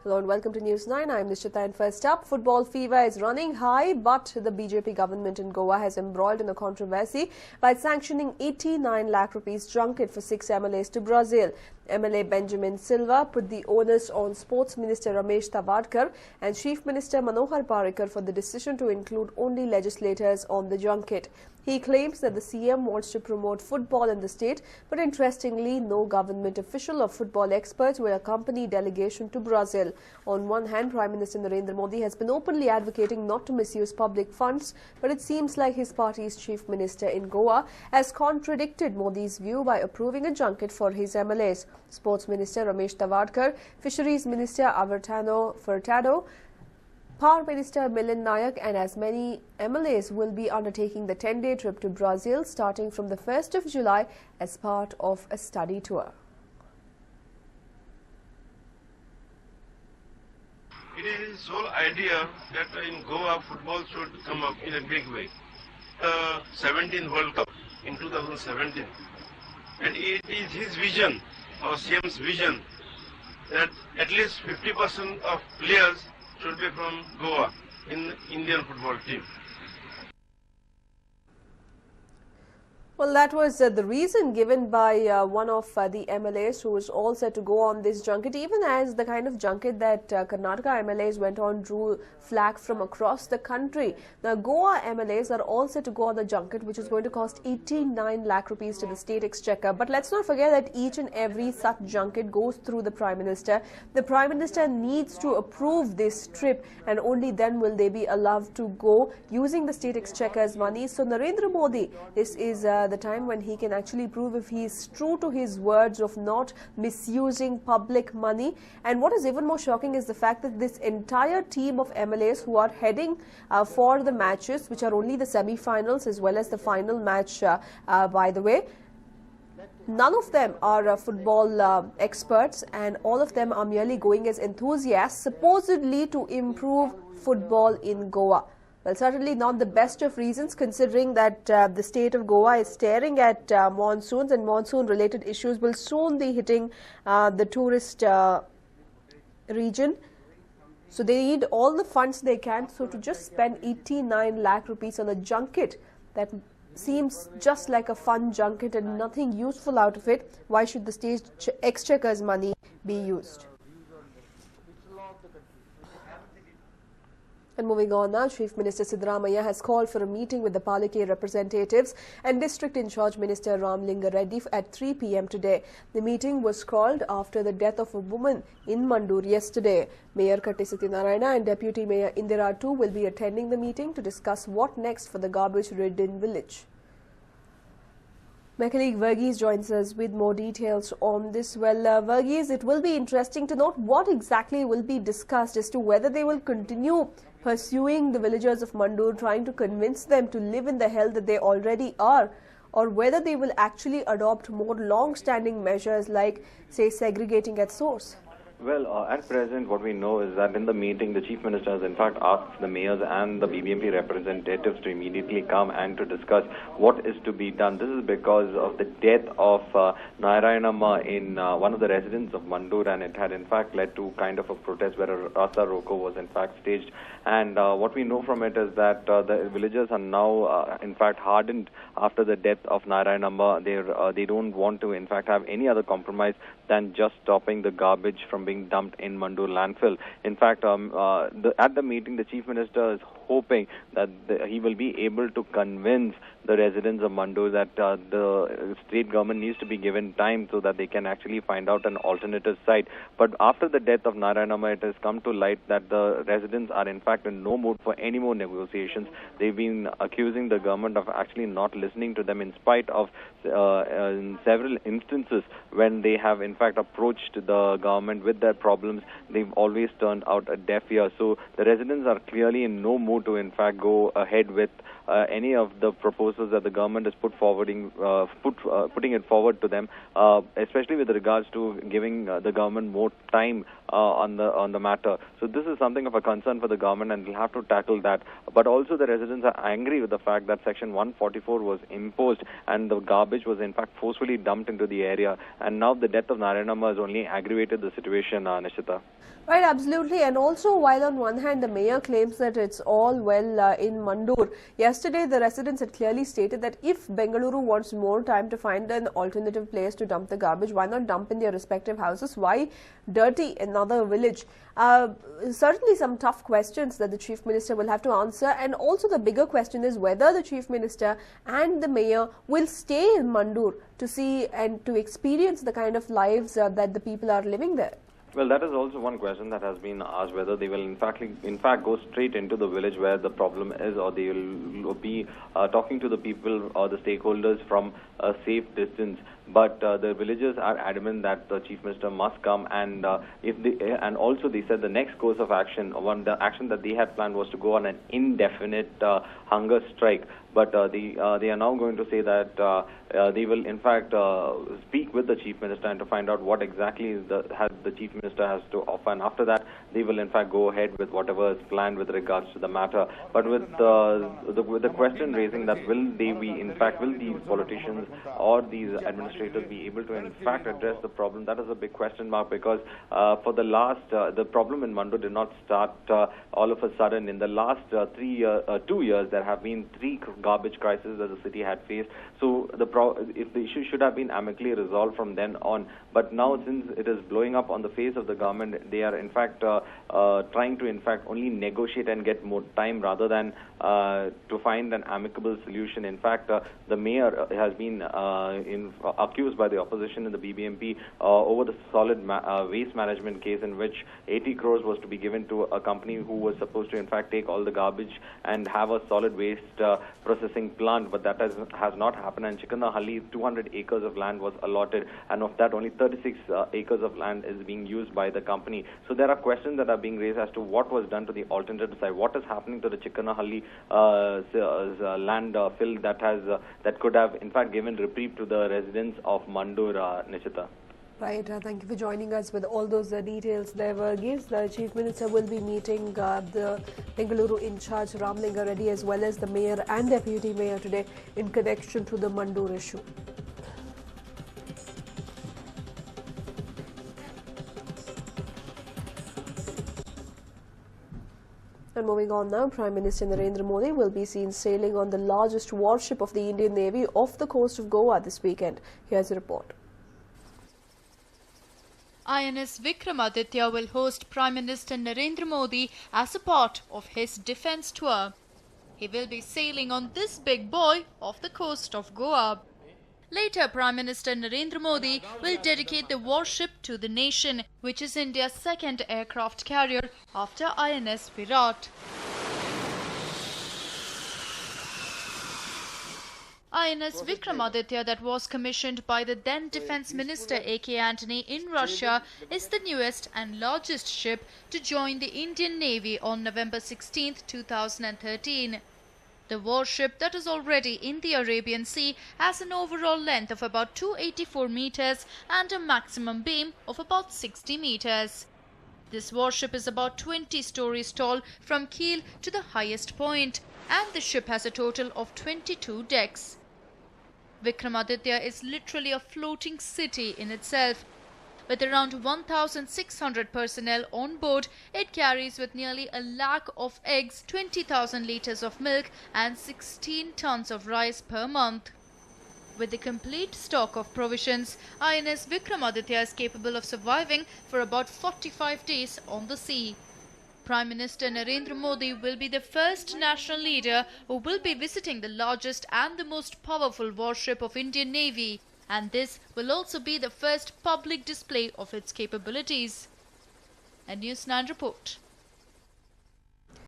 Hello and welcome to News 9. I'm Nishita, and first up, football fever is running high, but the BJP government in Goa has embroiled in a controversy by sanctioning 89 lakh rupees junket for 6 MLAs to Brazil. MLA Benjamin Silva put the onus on Sports Minister Ramesh Tavadkar and Chief Minister Manohar Parrikar for the decision to include only legislators on the junket. He claims that the CM wants to promote football in the state, but interestingly, no government official or football experts will accompany delegation to Brazil. On one hand, Prime Minister Narendra Modi has been openly advocating not to misuse public funds, but it seems like his party's Chief Minister in Goa has contradicted Modi's view by approving a junket for his MLAs. Sports Minister Ramesh Tavadkar, Fisheries Minister Avertano Furtado, Power Minister Milind Nayak and as many MLAs will be undertaking the 10-day trip to Brazil starting from the 1st of July as part of a study tour. It is his whole idea that in Goa football should come up in a big way. The 17th World Cup in 2017, and it is his vision, our CM's vision, that at least 50% of players should be from Goa in Indian football team. Well, that was the reason given by one of the MLAs who was all set to go on this junket, even as the kind of junket that Karnataka MLAs went on drew flag from across the country. Now, Goa MLAs are all set to go on the junket, which is going to cost 89 lakh rupees to the state exchequer. But let's not forget that each and every such junket goes through the Prime Minister. The Prime Minister needs to approve this trip, and only then will they be allowed to go using the state exchequer's money. So, Narendra Modi, this is the time when he can actually prove if he is true to his words of not misusing public money. And what is even more shocking is the fact that this entire team of MLAs who are heading for the matches, which are only the semi-finals as well as the final match, by the way, none of them are football experts, and all of them are merely going as enthusiasts, supposedly to improve football in Goa. Well, certainly not the best of reasons, considering that the state of Goa is staring at monsoons, and monsoon-related issues will soon be hitting the tourist region. So they need all the funds they can. So to just spend 89 lakh rupees on a junket that seems just like a fun junket and nothing useful out of it, why should the state exchequer's money be used? And moving on now, Chief Minister Siddaramaiah has called for a meeting with the Palike representatives and District in Charge Minister Ramlinga Reddy at 3 p.m. today. The meeting was called after the death of a woman in Mandur yesterday. Mayor Katti Satyanarayana and Deputy Mayor Indira too will be attending the meeting to discuss what next for the garbage-ridden village. My colleague Verghese joins us with more details on this. Well, Verghese, it will be interesting to note what exactly will be discussed as to whether they will continue pursuing the villagers of Mandur, trying to convince them to live in the hell that they already are, or whether they will actually adopt more long-standing measures like, say, segregating at source. Well, at present, what we know is that in the meeting, the Chief Minister has in fact asked the mayors and the BBMP representatives to immediately come and to discuss what is to be done. This is because of the death of Narayanamma in one of the residents of Mandur, and it had in fact led to kind of a protest where a Rasta Roko was in fact staged. And what we know from it is that the villagers are now in fact hardened after the death of Narayanamma. They don't want to in fact have any other compromise than just stopping the garbage from being dumped in Mandur landfill. In fact, at the meeting, the Chief Minister is hoping that he will be able to convince the residents of Mandur that the state government needs to be given time so that they can actually find out an alternative site. But after the death of Narayanamma, it has come to light that the residents are in fact in no mood for any more negotiations. They've been accusing the government of actually not listening to them in spite of in several instances when they have in fact approached the government with their problems. They've always turned out a deaf ear. So the residents are clearly in no mood to in fact go ahead with any of the proposed resources that the government is putting it forward to them, especially with regards to giving the government more time on the matter. So this is something of a concern for the government, and we'll have to tackle that. But also the residents are angry with the fact that Section 144 was imposed and the garbage was in fact forcefully dumped into the area. And now the death of Narayanamma has only aggravated the situation, Nishita. Right, absolutely. And also, while on one hand the mayor claims that it's all well in Mandur, yesterday the residents had clearly stated that if Bengaluru wants more time to find an alternative place to dump the garbage, why not dump in their respective houses? Why dirty another village? Certainly some tough questions that the Chief Minister will have to answer. And also the bigger question is whether the Chief Minister and the mayor will stay in Mandur to see and to experience the kind of lives that the people are living there. Well, that is also one question that has been asked, whether they will in fact go straight into the village where the problem is, or they will be talking to the people or the stakeholders from a safe distance. But the villagers are adamant that the Chief Minister must come, and also they said the next course of action, the action that they had planned was to go on an indefinite hunger strike. But they are now going to say that they will in fact speak with the Chief Minister and to find out what exactly the Chief Minister has to offer, and after that they will in fact go ahead with whatever is planned with regards to the matter. But with the question raising that will these politicians or these administrators be able to in fact address the problem, that is a big question mark, because for the problem in Mandur did not start all of a sudden. In the last 2 years there have been 3 garbage crises that the city had faced. So if the issue should have been amicably resolved from then on, but now since it is blowing up on the face of the government, they are in fact trying to in fact only negotiate and get more time rather than to find an amicable solution. In fact, the mayor has been accused by the opposition in the BBMP over the solid waste management case, in which 80 crores was to be given to a company who was supposed to in fact take all the garbage and have a solid waste processing plant, but that has not happened. And Chikanahalli, 200 acres of land was allotted, and of that only 36 acres of land is being used by the company. So there are questions that are being raised as to what was done to the alternative side, what is happening to the Chikanahalli land fill that could have in fact given reprieve to the residents of Mandur, Nishita. Right, thank you for joining us with all those details. There were gives the Chief Minister will be meeting the Bengaluru in charge Ramlinga Reddy as well as the Mayor and Deputy Mayor today in connection to the Mandur issue. And moving on now, Prime Minister Narendra Modi will be seen sailing on the largest warship of the Indian Navy off the coast of Goa this weekend. Here's a report. INS Vikramaditya will host Prime Minister Narendra Modi as a part of his defence tour. He will be sailing on this big boy off the coast of Goa. Later, Prime Minister Narendra Modi will dedicate the warship to the nation, which is India's second aircraft carrier after INS Virat. INS Vikramaditya, that was commissioned by the then Defence Minister A.K. Antony in Russia, is the newest and largest ship to join the Indian Navy on November 16, 2013. The warship, that is already in the Arabian Sea, has an overall length of about 284 meters and a maximum beam of about 60 meters. This warship is about 20 stories tall from keel to the highest point, and the ship has a total of 22 decks. Vikramaditya is literally a floating city in itself. With around 1,600 personnel on board, it carries with nearly 1 lakh of eggs, 20,000 litres of milk and 16 tons of rice per month. With the complete stock of provisions, INS Vikramaditya is capable of surviving for about 45 days on the sea. Prime Minister Narendra Modi will be the first national leader who will be visiting the largest and the most powerful warship of Indian Navy, and this will also be the first public display of its capabilities. A News9 report.